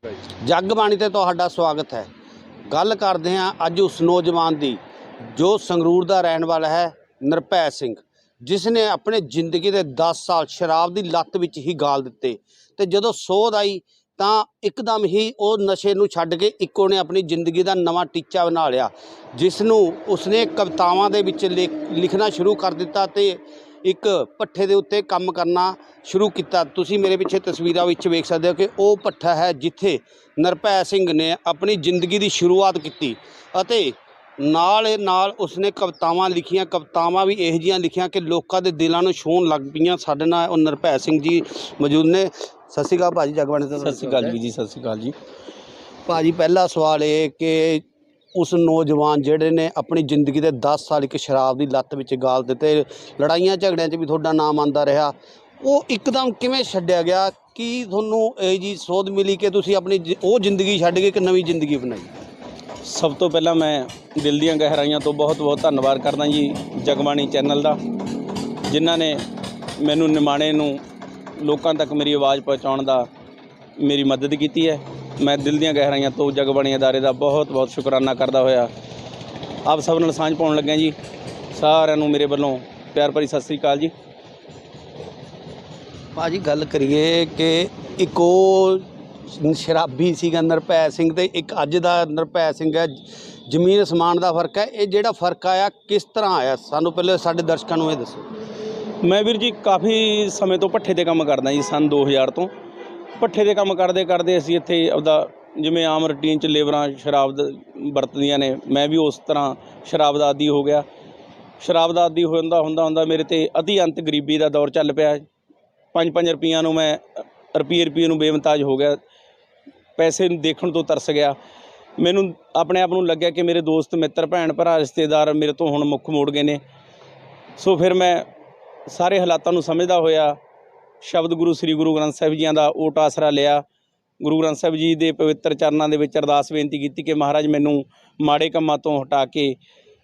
जगबाणी ते तुहाडा स्वागत है। गल करते हैं अज उस नौजवान की जो संगरूर का रहने वाला है, निरभै सिंह, जिसने अपने जिंदगी के 10 साल शराब की लत विच ही गाल दिते। तो जदों सोध आई तो एकदम ही वो नशे नूं छड्ड के एक ने अपनी जिंदगी का नवा टीचा बना लिया, जिसनों उसने कवितावां दे विच लिखना शुरू कर दिता ते एक भट्ठे के उत्ते काम करना शुरू किया। तुसीं मेरे पिछे तस्वीरां विच वेख सकते हो कि वह भट्ठा है जिथे निरभै सिंह ने अपनी जिंदगी की शुरुआत की। नाल उसने कवितावां लिखियां, कवितावां भी इहो जिहियां लिखियां कि लोगों के दिलों नूं छूहण लग पईयां। साडे नाल वो निरभै सिंह जी मौजूद ने। सत श्री अकाल भाजी, जगबाणी ते सत श्री अकाल जी। सत श्री अकाल जी भाजी। पहला सवाल ये कि उस नौजवान जिहड़े ने अपनी जिंदगी के 10 साल एक शराब की लत विच गाल दिते, लड़ाइयां झगड़ियां च भी तुहाडा नाम आंदा रहा, वो एकदम किवें छड्डिया गया? कि तुहानूं इह जी सोध मिली कि तुसीं अपनी वो जिंदगी छड्ड के एक नवीं जिंदगी बनाई? सब तो पहला मैं दिल दीआं गहराइयां तो बहुत बहुत धन्नवाद करदा जी जगबाणी चैनल का, जिन्हां ने मैनूं निमाणे नूं लोकां तक मेरी आवाज़ पहुँचाउण दा मेरी मदद की है। मैं दिल दीआं गहराइयां तो जगबाणी अदारे का बहुत बहुत शुकराना करदा होया आप सब नाल सांझ पाउण लग्या जी। सारिआं नूं मेरे वल्लों प्यार भरी सत श्री अकाल जी। भाजी गल करिए कि एक वो शराबी सीगा निरभै सिंह ते एक अज दा निरभै सिंह है, जमीन असमान का फर्क है। ये जिहड़ा फर्क आया किस तरह आया, सानू पहले साडे दर्शकों नूं ये दसो। मैं वीर जी काफ़ी समय तो भट्ठे ते काम करदा जी, सन 2000 तो भट्ठे ते काम करदे करदे असीं इत्थे आपदा जिवें आम रूटीन च लेबरां शराब वरतदियां ने, मैं भी उस तरह शराब का आदी हो गया। शराब का आदी होंदा होंदा होंदा मेरे ते अति अंत गरीबी का दौर चल पिया। 5-5 रुपइयां नूं मैं रुपये नूं बेमताज हो गया, पैसे देखण तो तरस गया। मैनूं अपने आप नूं लग्या कि मेरे दोस्त मित्र भैन भरा रिश्तेदार मेरे तो हुण मुख मोड़ गए ने। सो फिर मैं सारे हालातां नूं समझदा होया शब्द गुरु श्री गुरु ग्रंथ साहिब जी का ओट आसरा लिया। गुरु ग्रंथ साहिब जी के पवित्र चरनां दे विच अरदास बेनती की कि महाराज मैनूं माड़े कामां तो हटा के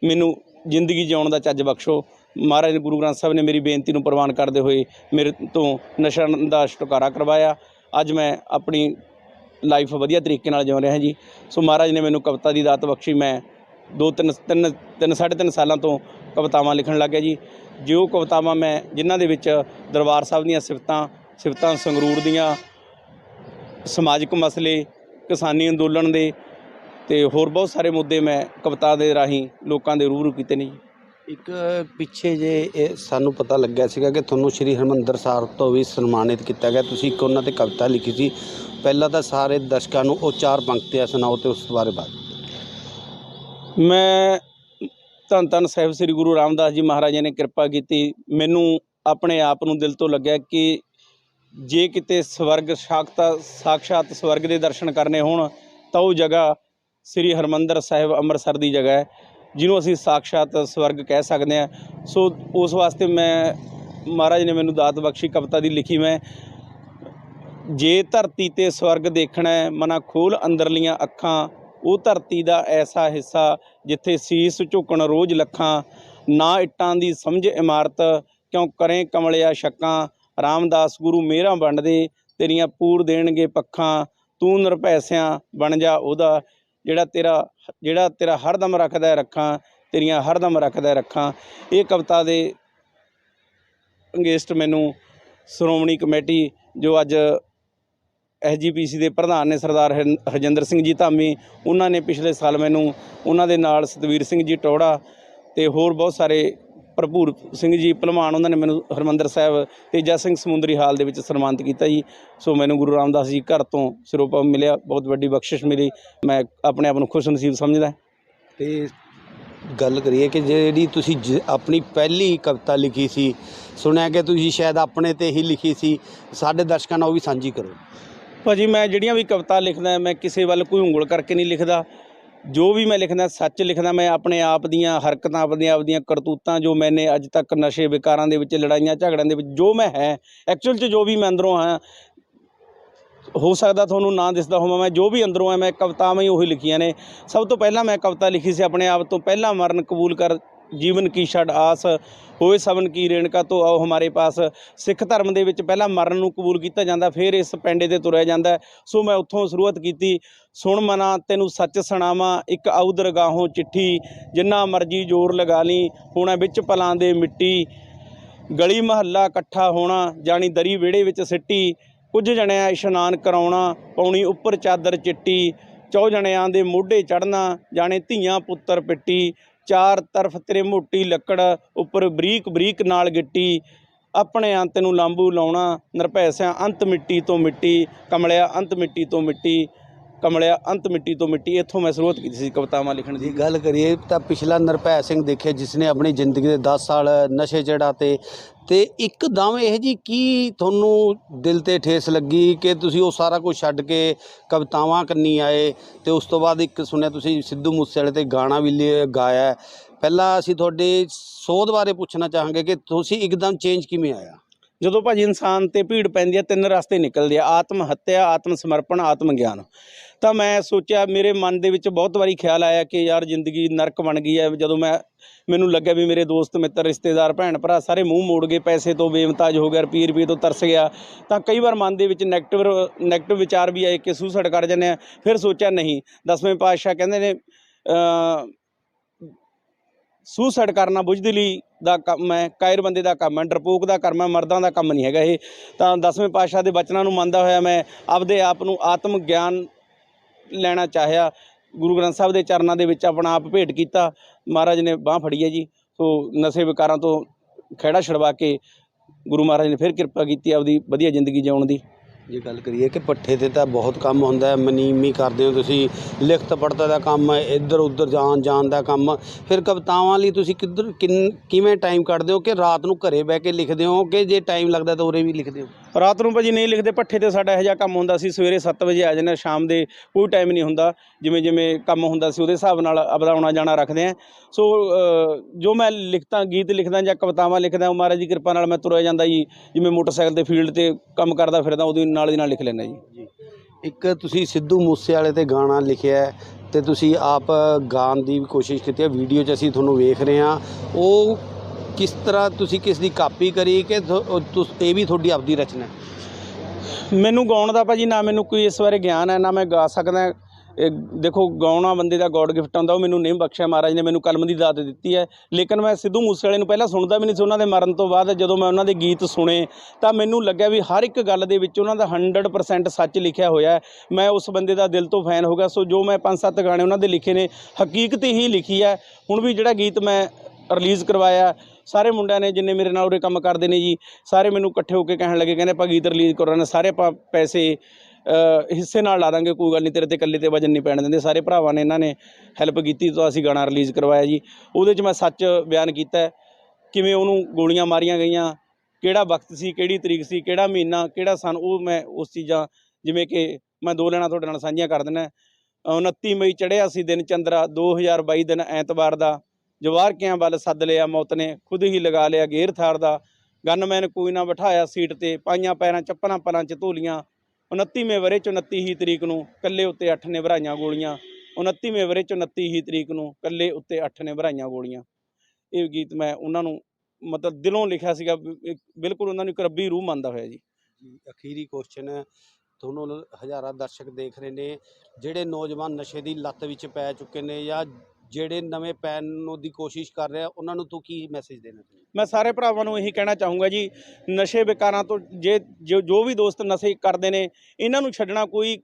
मैनूं जिंदगी जिउण दा चज बख्शो। महाराज गुरु ग्रंथ साहिब ने मेरी बेनती नूं प्रवान करते हुए मेरे तो नशा दा छुटकारा करवाया। अज मैं अपनी लाइफ वधिया तरीके नाल जिउ रहा जी। सो महाराज ने मैनूं कविता की दात बख्शी। मैं 2-3 साढ़े 3 सालों तो कवितावां लिखण लग गया जी। जो कवितावां मैं जिन्हां दे विच दरबार साहिब दीआं सिफतां संगरूर दीआं, समाजिक मसले, किसानी अंदोलन दे ते होर बहुत सारे मुद्दे मैं कविता दे राहीं लोकां दे रूबरू कीते ने जी। एक पिछे जे सानू पता लग्या सीगा कि तुहानूं श्री हरमंदर साहिब तो भी सन्मानित किया गया। तुसीं एक उन्हां ते कविता लिखी सी, पहला तो सारे दर्शकों को वो 4 पंक्तियां सुनाओ तो उस बारे बात। मैं धन धन साहिब श्री गुरु रामदास जी महाराज ने किरपा की, मैनू अपने आप नूं दिल तो लग्या कि जे किते स्वर्ग साक्षात स्वर्ग के दर्शन करने होण तां वो जगह श्री हरमंदर साहिब अमृतसर की जगह है, जिन्हों असीं साक्षात स्वर्ग कह सकते हैं। सो उस वास्ते मैं महाराज ने मैनू दात बख्शी कविता दी लिखी। मैं जे धरती ते स्वर्ग देखना है मना खोल अंदरलियां अखां, वो धरती दा ऐसा हिस्सा जिथे सीस झुकण रोज़ लखां, ना इट्टां दी समझ इमारत क्यों करें कमलिया शक्कां, रामदास गुरु मेहरां वंडदे तेरियां पूर देणगे पक्खां, तू निरभैसियां बन जा उहदा ਜਿਹੜਾ ਤੇਰਾ हरदम रखदा रखां, तेरियां हरदम रखदा रखां। ये कविता दे अंगेस्ट मैनू श्रोमणी कमेटी जो अज SGPC के प्रधान ने सरदार हरजिंदर सिंह जी धामी, उन्होंने पिछले साल मैनू उन्हों दे नाल सतवीर सिंह जी टौड़ा ते होर बहुत सारे भरपूर सिंह जी भलवान, उन्होंने मैनू हरमंदर साहिब तेजा सिंह समुंदरी हाल दे विच सन्मानित किया जी। सो मैनू गुरु रामदास जी घर तो सिरोपा मिलिया, बहुत वड्डी बख्शिश मिली। मैं अपने आप को खुश नसीब समझदा। ते गल करिए कि जिहड़ी तुसीं अपनी पहली कविता लिखी सी, सुनिया कि तुसीं शायद अपने ते ही लिखी सी, साडे दर्शकों नाल वो भी सांझी करो। भाजी मैं जिहड़ियां भी कविता लिखदा मैं किसी वाल कोई उंगल करके नहीं लिखदा। जो भी मैं लिखदा सच लिखदा। मैं अपने आप दीआं हरकतां अपने आप दीआं करतूतां जो मैंने अज तक नशे विकारां दे विच लड़ाइयां झगड़ियां दे विच जो मैं है एक्चुअल च जो भी मैं अंदरों हाँ, हो सकदा तुहानूं ना दिसदा होवां, मैं जो भी अंदरों है मैं कवितावां ही उही लिखियां ने। सब तो पहला मैं कविता लिखी सी अपने आप तो पहला मरण कबूल कर ਜੀਵਨ ਕੀ ਛੱਡ ਆਸ, ਹੋਏ ਸਭਨ ਕੀ ਰੇਣਕਾ ਤੋਂ ਆਓ ਹਮਾਰੇ ਪਾਸ। ਸਿੱਖ ਧਰਮ ਦੇ ਵਿੱਚ ਪਹਿਲਾਂ ਮਰਨ ਨੂੰ ਕਬੂਲ ਕੀਤਾ ਜਾਂਦਾ, ਫਿਰ ਇਸ ਪੈਂਡੇ ਤੇ ਤੁਰਿਆ ਜਾਂਦਾ। ਸੋ ਮੈਂ ਉੱਥੋਂ ਸ਼ੁਰੂਆਤ ਕੀਤੀ। ਸੁਣ ਮਨਾ ਤੈਨੂੰ ਸੱਚ ਸੁਣਾਵਾਂ, ਇੱਕ ਆਊ ਦਰਗਾਹੋਂ ਚਿੱਠੀ, ਜਿੰਨਾ ਮਰਜੀ ਜ਼ੋਰ ਲਗਾ ਲਈ, ਹੋਣਾ ਵਿੱਚ ਪਲਾਂ ਦੇ ਮਿੱਟੀ। ਗਲੀ ਮਹੱਲਾ ਇਕੱਠਾ ਹੋਣਾ, ਜਾਣੀ ਦਰੀ ਵਿਹੜੇ ਵਿੱਚ ਸਿੱਟੀ। ਕੁਝ ਜਣਿਆਂ ਇਸ਼ਨਾਨ ਕਰਾਉਣਾ, ਪਾਉਣੀ ਉੱਪਰ ਚਾਦਰ ਚਿੱਟੀ। 4 ਜਣਿਆਂ ਦੇ ਮੋਢੇ ਚੜ੍ਹਨਾ, ਜਾਣੇ ਧੀਆਂ ਪੁੱਤਰ ਪਿੱਟੀ। ਚਾਰ ਤਰਫ ਤੇਰੇ ਮੋਟੀ ਲੱਕੜ, ਉੱਪਰ ਬਰੀਕ ਬਰੀਕ ਨਾਲ ਗਿੱਟੀ। ਆਪਣੇ ਅੰਤ ਨੂੰ ਲਾਂਬੂ ਲਾਉਣਾ, ਨਿਰਭੈ ਸਿਆਂ ਅੰਤ ਮਿੱਟੀ ਤੋਂ ਮਿੱਟੀ। ਕਮਲਿਆ ਅੰਤ ਮਿੱਟੀ ਤੋਂ ਮਿੱਟੀ, ਕਮਲਿਆ ਅੰਤ ਮਿੱਟੀ ਤੋਂ ਮਿੱਟੀ। ਇੱਥੋਂ ਮੈਂ ਸ਼ੁਰੂਆਤ ਕੀਤੀ ਸੀ ਕਵਿਤਾਵਾਂ ਲਿਖਣ ਦੀ। ਦੀ ਗੱਲ ਕਰੀਏ ਤਾਂ ਪਿਛਲਾ ਨਿਰਭੈ ਸਿੰਘ ਦੇਖਿਆ ਜਿਸ ਨੇ ਆਪਣੀ ਜ਼ਿੰਦਗੀ ਦੇ 10 ਸਾਲ ਨਸ਼ੇ ਚੜਾਤੇ, ਤੇ ਇੱਕਦਮ ਇਹ ਜੀ ਕੀ ਤੁਹਾਨੂੰ ਦਿਲ ਤੇ ਠੇਸ ਲੱਗੀ ਕਿ ਤੁਸੀਂ ਉਹ ਸਾਰਾ ਕੁਝ ਛੱਡ ਕੇ ਕਵਿਤਾਵਾਂ ਕਰਨੀ ਆਏ? ਤੇ ਉਸ ਤੋਂ ਬਾਅਦ ਇੱਕ ਸੁਣਿਆ ਤੁਸੀਂ ਸਿੱਧੂ ਮੂਸੇਵਾਲੇ ਤੇ ਗਾਣਾ ਵੀ ਗਾਇਆ। ਪਹਿਲਾਂ ਅਸੀਂ ਤੁਹਾਡੇ ਸੋਧ ਬਾਰੇ ਪੁੱਛਣਾ ਚਾਹਾਂਗੇ ਕਿ ਤੁਸੀਂ ਇੱਕਦਮ ਚੇਂਜ ਕਿਵੇਂ ਆਇਆ? ਜਦੋਂ ਭਾਜੀ ਇਨਸਾਨ ਤੇ ਭੀੜ ਪੈਂਦੀ ਹੈ, 3 ਰਸਤੇ ਨਿਕਲਦੇ ਆ, ਆਤਮ ਹੱਤਿਆ, ਆਤਮ ਸਮਰਪਣ, ਆਤਮ ਗਿਆਨ। ਤਾਂ ਮੈਂ ਸੋਚਿਆ, ਮੇਰੇ ਮਨ ਦੇ ਵਿੱਚ ਬਹੁਤ ਵਾਰੀ ਖਿਆਲ ਆਇਆ ਕਿ ਯਾਰ ਜ਼ਿੰਦਗੀ ਨਰਕ ਬਣ ਗਈ ਹੈ। ਜਦੋਂ ਮੈਨੂੰ ਲੱਗਿਆ ਵੀ ਮੇਰੇ ਦੋਸਤ ਮਿੱਤਰ ਰਿਸ਼ਤੇਦਾਰ ਭੈਣ ਭਰਾ ਸਾਰੇ ਮੂੰਹ ਮੋੜ ਗਏ, ਪੈਸੇ ਤੋਂ ਬੇਮਤਾਜ ਹੋ ਗਿਆ, ਰੁਪਏ ਤੋਂ ਤਰਸ ਗਿਆ, ਤਾਂ ਕਈ ਵਾਰ ਮਨ ਦੇ ਵਿੱਚ ਨੈਗੇਟਿਵ ਵਿਚਾਰ ਵੀ ਆਏ ਕਿ ਸੁਸਾਈਡ ਕਰ ਜਾਂਦੇ ਆ। ਫਿਰ ਸੋਚਿਆ ਨਹੀਂ, 10ਵੇਂ ਪਾਤਸ਼ਾਹ ਕਹਿੰਦੇ ਨੇ ਸੁਸਾਈਡ ਕਰਨਾ ਬੁਜ਼ਦਿਲੀ ਦਾ ਕੰਮ ਹੈ, ਕਾਇਰ ਬੰਦੇ ਦਾ ਕੰਮ ਹੈ, ਡਰਪੋਕ ਦਾ ਕੰਮ ਹੈ, ਮਰਦਾਂ ਦਾ ਕੰਮ ਨਹੀਂ ਹੈਗਾ ਇਹ। ਤਾਂ 10ਵੇਂ ਪਾਤਸ਼ਾਹ ਦੇ ਬਚਨਾਂ ਨੂੰ ਮੰਨਦਾ ਹੋਇਆ ਮੈਂ ਆਪਦੇ ਆਪ ਨੂੰ ਆਤਮ ਗਿਆਨ ਲੈਣਾ ਚਾਹਿਆ। ਗੁਰੂ ਗ੍ਰੰਥ ਸਾਹਿਬ ਦੇ ਚਰਨਾਂ ਦੇ ਵਿੱਚ ਆਪਣਾ ਆਪ ਭੇਟ ਕੀਤਾ। ਮਹਾਰਾਜ ਨੇ ਬਾਂਹ ਫੜੀ ਹੈ ਜੀ। ਸੋ ਨਸ਼ੇ ਵਿਕਾਰਾਂ ਤੋਂ ਖਹਿੜਾ ਛੁਡਵਾ ਕੇ ਗੁਰੂ ਮਹਾਰਾਜ ਨੇ ਫਿਰ ਕਿਰਪਾ ਕੀਤੀ ਆਪਦੀ ਵਧੀਆ ਜ਼ਿੰਦਗੀ ਜਿਉਣ ਦੀ। ਜੇ ਗੱਲ ਕਰੀਏ ਕਿ ਪੱਠੇ 'ਤੇ ਤਾਂ ਬਹੁਤ ਕੰਮ ਹੁੰਦਾ ਹੈ, ਮਨੀਮੀ ਕਰਦੇ ਹੋ ਤੁਸੀਂ, ਲਿਖਤ ਪੜ੍ਹਤ ਦਾ ਕੰਮ ਹੈ, ਇੱਧਰ ਉੱਧਰ ਜਾਣ ਦਾ ਕੰਮ। ਫਿਰ ਕਵਿਤਾਵਾਂ ਲਈ ਤੁਸੀਂ ਕਿਵੇਂ ਟਾਈਮ ਕੱਢਦੇ ਹੋ? ਕਿ ਰਾਤ ਨੂੰ ਘਰੇ ਬਹਿ ਕੇ ਲਿਖਦੇ ਹੋ ਕਿ ਜੇ ਟਾਈਮ ਲੱਗਦਾ ਤਾਂ ਉਰੇ ਵੀ ਲਿਖਦੇ ਹੋ? ਰਾਤ ਨੂੰ ਭਾਜੀ ਨਹੀਂ ਲਿਖਦੇ। ਪੱਠੇ 'ਤੇ ਸਾਡਾ ਇਹੋ ਜਿਹਾ ਕੰਮ ਹੁੰਦਾ ਸੀ, ਸਵੇਰੇ 7 ਵਜੇ ਆ ਜਾਂਦੇ, ਸ਼ਾਮ ਦੇ ਕੋਈ ਟਾਈਮ ਨਹੀਂ ਹੁੰਦਾ। ਜਿਵੇਂ ਜਿਵੇਂ ਕੰਮ ਹੁੰਦਾ ਸੀ ਉਹਦੇ ਹਿਸਾਬ ਨਾਲ ਆਪਦਾ ਆਉਣਾ ਜਾਣਾ ਰੱਖਦੇ ਹਾਂ। ਸੋ ਜੋ ਮੈਂ ਲਿਖਦਾ, ਗੀਤ ਲਿਖਦਾ ਜਾਂ ਕਵਿਤਾਵਾਂ ਲਿਖਦਾ, ਉਹ ਮਹਾਰਾਜ ਦੀ ਕਿਰਪਾ ਨਾਲ ਮੈਂ ਤੁਰਿਆ ਜਾਂਦਾ ਜੀ। ਜਿਵੇਂ ਮੋਟਰਸਾਈਕਲ 'ਤੇ ਫੀਲਡ 'ਤੇ ਕੰਮ ਕਰਦਾ ਫਿਰਦਾ, ਉਹਦੀ ਨਾਲ ਦੀ ਨਾਲ ਲਿਖ ਲੈਂਦਾ ਜੀ। ਇੱਕ ਤੁਸੀਂ ਸਿੱਧੂ ਮੂਸੇਵਾਲੇ 'ਤੇ ਗਾਣਾ ਲਿਖਿਆ ਅਤੇ ਤੁਸੀਂ ਆਪ ਗਾਉਣ ਦੀ ਵੀ ਕੋਸ਼ਿਸ਼ ਕੀਤੀ ਹੈ, ਵੀਡੀਓ 'ਚ ਅਸੀਂ ਤੁਹਾਨੂੰ ਵੇਖ ਰਹੇ ਹਾਂ। ਉਹ ਕਿਸ ਤਰ੍ਹਾਂ ਤੁਸੀਂ ਕਿਸ ਦੀ ਕਾਪੀ ਕਰੀ ਕਿ ਇਹ ਵੀ ਤੁਹਾਡੀ ਆਪਦੀ ਰਚਨਾ? ਮੈਨੂੰ ਗਾਉਣ ਦਾ ਭਾਜੀ ਨਾ ਮੈਨੂੰ ਕੋਈ ਇਸ ਬਾਰੇ ਗਿਆਨ ਹੈ, ਨਾ ਮੈਂ ਗਾ ਸਕਦਾ। ਦੇਖੋ, ਗਾਉਣਾ ਬੰਦੇ ਦਾ ਗੋਡ ਗਿਫਟ ਹੁੰਦਾ, ਉਹ ਮੈਨੂੰ ਨਹੀਂ ਬਖਸ਼ਿਆ। ਮਹਾਰਾਜ ਨੇ ਮੈਨੂੰ ਕਲਮ ਦੀ ਦਾਤ ਦਿੱਤੀ ਹੈ। ਲੇਕਿਨ ਮੈਂ ਸਿੱਧੂ ਮੂਸੇਵਾਲੇ ਨੂੰ ਪਹਿਲਾਂ ਸੁਣਦਾ ਵੀ ਨਹੀਂ ਸੀ। ਉਹਨਾਂ ਦੇ ਮਰਨ ਤੋਂ ਬਾਅਦ ਜਦੋਂ ਮੈਂ ਉਹਨਾਂ ਦੇ ਗੀਤ ਸੁਣੇ ਤਾਂ ਮੈਨੂੰ ਲੱਗਿਆ ਵੀ ਹਰ ਇੱਕ ਗੱਲ ਦੇ ਵਿੱਚ ਉਹਨਾਂ ਦਾ 100% ਸੱਚ ਲਿਖਿਆ ਹੋਇਆ। ਮੈਂ ਉਸ ਬੰਦੇ ਦਾ ਦਿਲ ਤੋਂ ਫੈਨ ਹੋ ਗਿਆ। ਸੋ ਜੋ ਮੈਂ 5-7 ਗਾਣੇ ਉਹਨਾਂ ਦੇ ਲਿਖੇ ਨੇ, ਹਕੀਕਤ ਹੀ ਲਿਖੀ ਹੈ। ਹੁਣ ਵੀ ਜਿਹੜਾ ਗੀਤ ਮੈਂ ਰਿਲੀਜ਼ ਕਰਵਾਇਆ, ਸਾਰੇ ਮੁੰਡਿਆਂ ਨੇ ਜਿੰਨੇ ਮੇਰੇ ਨਾਲ ਉਰੇ ਕੰਮ ਕਰਦੇ ਨੇ ਜੀ, ਸਾਰੇ ਮੈਨੂੰ ਇਕੱਠੇ ਹੋ ਕੇ ਕਹਿਣ ਲੱਗੇ, ਕਹਿੰਦੇ ਆਪਾਂ ਗੀਤ ਰਿਲੀਜ਼ ਕਰਵਾਉਣਾ, ਸਾਰੇ ਆਪਾਂ ਪੈਸੇ ਹਿੱਸੇ ਨਾਲ ਲਾ ਦਾਂਗੇ, ਕੋਈ ਗੱਲ ਨਹੀਂ, ਤੇਰੇ 'ਤੇ ਇਕੱਲੇ 'ਤੇ ਵਜਨ ਨਹੀਂ ਪੈਣ ਦਿੰਦੇ। ਸਾਰੇ ਭਰਾਵਾਂ ਨੇ ਇਹਨਾਂ ਨੇ ਹੈਲਪ ਕੀਤੀ, ਤਾਂ ਅਸੀਂ ਗਾਣਾ ਰਿਲੀਜ਼ ਕਰਵਾਇਆ ਜੀ। ਉਹਦੇ 'ਚ ਮੈਂ ਸੱਚ ਬਿਆਨ ਕੀਤਾ, ਕਿਵੇਂ ਉਹਨੂੰ ਗੋਲੀਆਂ ਮਾਰੀਆਂ ਗਈਆਂ, ਕਿਹੜਾ ਵਕਤ ਸੀ, ਕਿਹੜੀ ਤਰੀਕ ਸੀ, ਕਿਹੜਾ ਮਹੀਨਾ, ਕਿਹੜਾ ਸਨ। ਉਹ ਮੈਂ ਉਸ ਚੀਜ਼ਾਂ, ਜਿਵੇਂ ਕਿ ਮੈਂ 2 ਲਾਈਨਾਂ ਤੁਹਾਡੇ ਨਾਲ ਸਾਂਝੀਆਂ ਕਰ ਦਿੰਦਾ। 29 ਮਈ ਚੜ੍ਹਿਆ ਸੀ ਦਿਨ ਚੰਦਰਾ, 2022 ਦਿਨ ਐਤਵਾਰ ਦਾ, ਜਵਾਰਕਿਆਂ ਵੱਲ ਸੱਦ ਲਿਆ ਮੌਤ ਨੇ, ਖੁਦ ਹੀ ਲਗਾ ਲਿਆ ਗੇਰ ਥਾਰ ਦਾ। ਗਨਮੈਨ ਕੋਈ ਨਾ ਬਿਠਾਇਆ ਸੀਟ 'ਤੇ, ਪਾਈਆਂ ਪੈਰਾਂ ਚੱਪਲਾਂ ਪਲਾਂ 'ਚ ਧੂਲੀਆਂ। 29ਵੇਂ ਵਰ੍ਹੇ 'ਚ 29 ਹੀ ਤਰੀਕ ਨੂੰ ਕੱਲੇ ਉੱਤੇ 8 ਨੇ ਭਰਾਈਆਂ ਗੋਲੀਆਂ। 29ਵੇਂ ਵਰ੍ਹੇ 'ਚ 29 ਹੀ ਤਰੀਕ ਨੂੰ ਕੱਲੇ ਉੱਤੇ 8 ਨੇ ਭਰਾਈਆਂ ਗੋਲੀਆਂ। ਇਹ ਗੀਤ ਮੈਂ ਉਹਨਾਂ ਨੂੰ ਮਤਲਬ ਦਿਲੋਂ ਲਿਖਿਆ ਸੀਗਾ, ਬਿਲਕੁਲ ਉਹਨਾਂ ਨੂੰ ਇੱਕ ਰੱਬੀ ਰੂਹ ਮੰਨਦਾ ਹੋਇਆ ਜੀ। ਅਖੀਰੀ ਕੁਐਸਚਨ ਹੈ, ਤੁਹਾਨੂੰ ਹਜ਼ਾਰਾਂ ਦਰਸ਼ਕ ਦੇਖ ਰਹੇ ਨੇ, ਜਿਹੜੇ ਨੌਜਵਾਨ ਨਸ਼ੇ ਦੀ ਲੱਤ ਵਿੱਚ ਪੈ ਚੁੱਕੇ ਨੇ ਜਾਂ ਜਿਹੜੇ ਨਵੇਂ ਪੈਣ ਦੀ ਕੋਸ਼ਿਸ਼ ਕਰ ਰਹੇ ਆ, ਉਹਨਾਂ ਨੂੰ ਤੂੰ ਕੀ ਮੈਸੇਜ ਦੇਣਾ ਚਾਹੁੰਦਾ? ਮੈਂ ਸਾਰੇ ਭਰਾਵਾਂ ਨੂੰ ਇਹੀ ਕਹਿਣਾ ਚਾਹੂੰਗਾ ਜੀ, ਨਸ਼ੇ ਵਿਕਾਰਾਂ ਤੋਂ ਜੋ ਵੀ ਦੋਸਤ ਨਸ਼ੇ ਕਰਦੇ ਨੇ, ਇਹਨਾਂ ਨੂੰ ਛੱਡਣਾ ਕੋਈ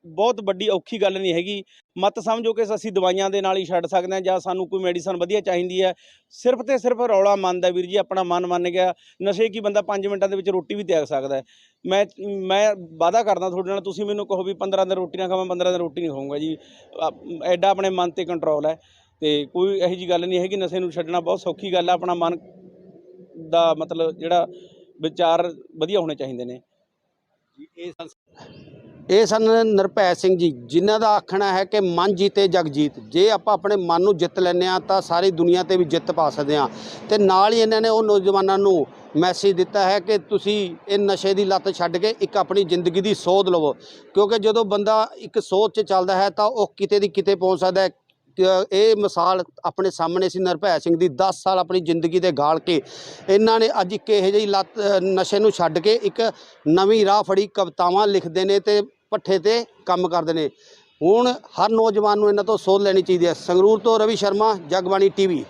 ਬਹੁਤ ਵੱਡੀ ਔਖੀ ਗੱਲ ਨਹੀਂ ਹੈਗੀ। ਮਤ ਸਮਝੋ ਕਿ ਅਸੀਂ ਦਵਾਈਆਂ ਦੇ ਨਾਲ ਹੀ ਛੱਡ ਸਕਦੇ ਹਾਂ ਜਾਂ ਸਾਨੂੰ ਕੋਈ ਮੈਡੀਸਨ ਵਧੀਆ ਚਾਹੀਦੀ ਹੈ। ਸਿਰਫ ਤੇ ਸਿਰਫ ਰੌਲਾ ਮੰਨਦਾ ਵੀਰ ਜੀ, ਆਪਣਾ ਮਨ ਮੰਨ ਗਿਆ। ਨਸ਼ੇ ਕੀ ਬੰਦਾ 5 ਮਿੰਟਾਂ ਦੇ ਵਿੱਚ ਰੋਟੀ ਵੀ ਤਿਆਗ ਸਕਦਾ ਹੈ। ਮੈਂ ਵਾਅਦਾ ਕਰਦਾ ਤੁਹਾਡੇ ਨਾਲ, ਤੁਸੀਂ ਮੈਨੂੰ ਕਹੋ ਵੀ 15 ਦਿਨ ਰੋਟੀ ਨਾ ਖਾਵਾਂ, 15 ਦਿਨ ਰੋਟੀ ਨਹੀਂ ਖਾਊਂਗਾ ਜੀ। ਐਡਾ ਆਪਣੇ ਮਨ 'ਤੇ ਕੰਟਰੋਲ ਹੈ ਅਤੇ ਕੋਈ ਇਹੋ ਜਿਹੀ ਗੱਲ ਨਹੀਂ ਹੈਗੀ। ਨਸ਼ੇ ਨੂੰ ਛੱਡਣਾ ਬਹੁਤ ਸੌਖੀ ਗੱਲ ਹੈ। ਆਪਣਾ ਮਨ ਦਾ ਮਤਲਬ ਜਿਹੜਾ ਵਿਚਾਰ ਵਧੀਆ ਹੋਣੇ ਚਾਹੀਦੇ ਨੇ। ਇਹ ਸਨ ਨਿਰਭੈ ਸਿੰਘ ਜੀ, ਜਿਨ੍ਹਾਂ ਦਾ ਆਖਣਾ ਹੈ ਕਿ ਮਨ ਜੀਤੇ ਜਗ ਜੀਤ। ਜੇ ਆਪਾਂ ਆਪਣੇ ਮਨ ਨੂੰ ਜਿੱਤ ਲੈਂਦੇ ਹਾਂ ਤਾਂ ਸਾਰੀ ਦੁਨੀਆ 'ਤੇ ਵੀ ਜਿੱਤ ਪਾ ਸਕਦੇ ਹਾਂ। ਅਤੇ ਨਾਲ ਹੀ ਇਹਨਾਂ ਨੇ ਉਹ ਨੌਜਵਾਨਾਂ ਨੂੰ ਮੈਸੇਜ ਦਿੱਤਾ ਹੈ ਕਿ ਤੁਸੀਂ ਇਹ ਨਸ਼ੇ ਦੀ ਲੱਤ ਛੱਡ ਕੇ ਇੱਕ ਆਪਣੀ ਜ਼ਿੰਦਗੀ ਦੀ ਸੋਧ ਲਵੋ, ਕਿਉਂਕਿ ਜਦੋਂ ਬੰਦਾ ਇੱਕ ਸੋਚ 'ਚ ਚੱਲਦਾ ਹੈ ਤਾਂ ਉਹ ਕਿਤੇ ਦੀ ਕਿਤੇ ਪਹੁੰਚ ਸਕਦਾ ਹੈ। ਇਹ ਮਿਸਾਲ ਆਪਣੇ ਸਾਹਮਣੇ ਸੀ ਨਿਰਭੈ ਸਿੰਘ ਦੀ। 10 ਸਾਲ ਆਪਣੀ ਜ਼ਿੰਦਗੀ ਦੇ ਗਾਲ ਕੇ ਇਹਨਾਂ ਨੇ ਅੱਜ ਇੱਕ ਇਹੋ ਜਿਹੀ ਲੱਤ ਨਸ਼ੇ ਨੂੰ ਛੱਡ ਕੇ ਇੱਕ ਨਵੀਂ ਰਾਹ ਫੜੀ, ਕਵਿਤਾਵਾਂ ਲਿਖਦੇ ਨੇ ਤੇ ਭੱਠੇ ਤੇ ਕੰਮ ਕਰਦੇ ਨੇ। ਹੁਣ ਹਰ ਨੌਜਵਾਨ ਨੂੰ ਇਹਨਾਂ ਤੋਂ ਸੋਧ ਲੈਣੀ ਚਾਹੀਦੀ ਹੈ। ਸੰਗਰੂਰ ਤੋਂ ਰਵੀ ਸ਼ਰਮਾ, ਜਗਬਾਣੀ ਟੀਵੀ।